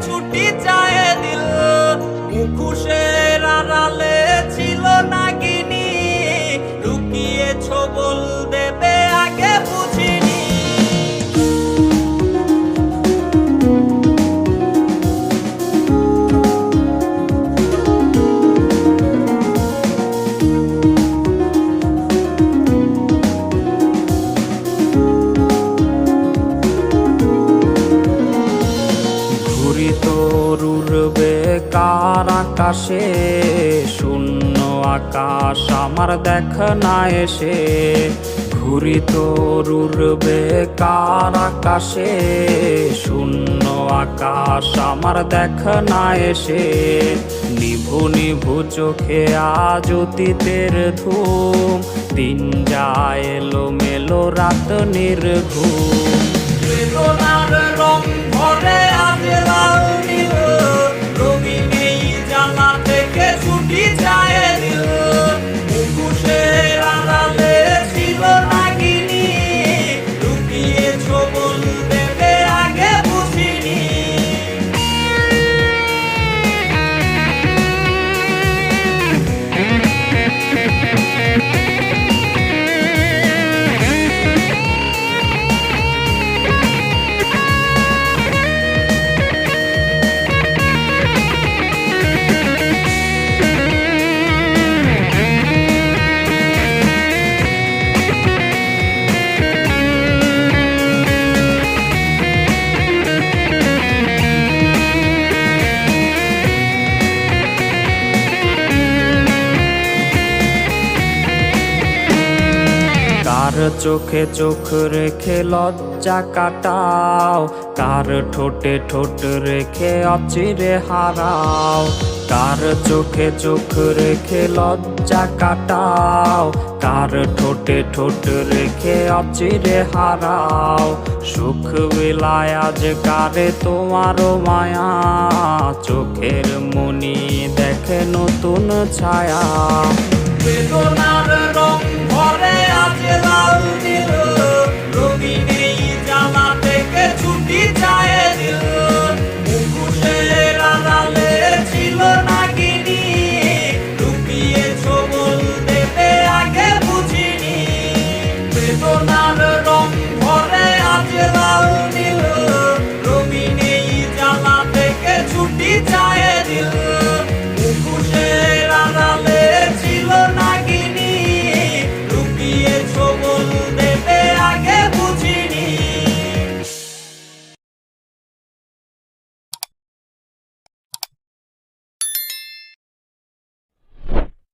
ছুটি চায় দিল। মুখোশের আড়ালে ছিল নাগিনী, লুকিয়ে ছবল দেবে আগে বুঝিনি। উড়বে কার আকাশে, শূন্য আকাশ আমার দেখ না এসে। ঘুরি তোর উড়বে কার আকাশে, শূন্য আকাশ আমার দেখ না এসে। নিভু নিভু চোখে আজ অতীতের ধূম, দিন যায় এলো মেলো রাত নির্ঘুম। বেদনার রং ভরে আজ লাল নীল, রঙিন এই জ্বালা থেকে ছুটি চায় দিল। মুখোশের আড়ালে ছিল নাগিনী, লুকিয়ে ছবল দেবে আগে বুঝিনি। কার চোখে চোখ রেখে লজ্জা কাটাও, কার ঠোঁটে ঠোঁট রেখে অচিরে হারাও। কার চোখে চোখ রেখে লজ্জা কাটাও, কার ঠোঁটে ঠোঁট রেখে অচিরে হারাও। সুখ বিলায় আজ কারে তোমারও মায়া, চোখের মনি দেখে নতুন ছায়া। বেদনার রং ভরে আজ লাল নীল, রঙিন এই জ্বালা থেকে ছুটি চায় দিল।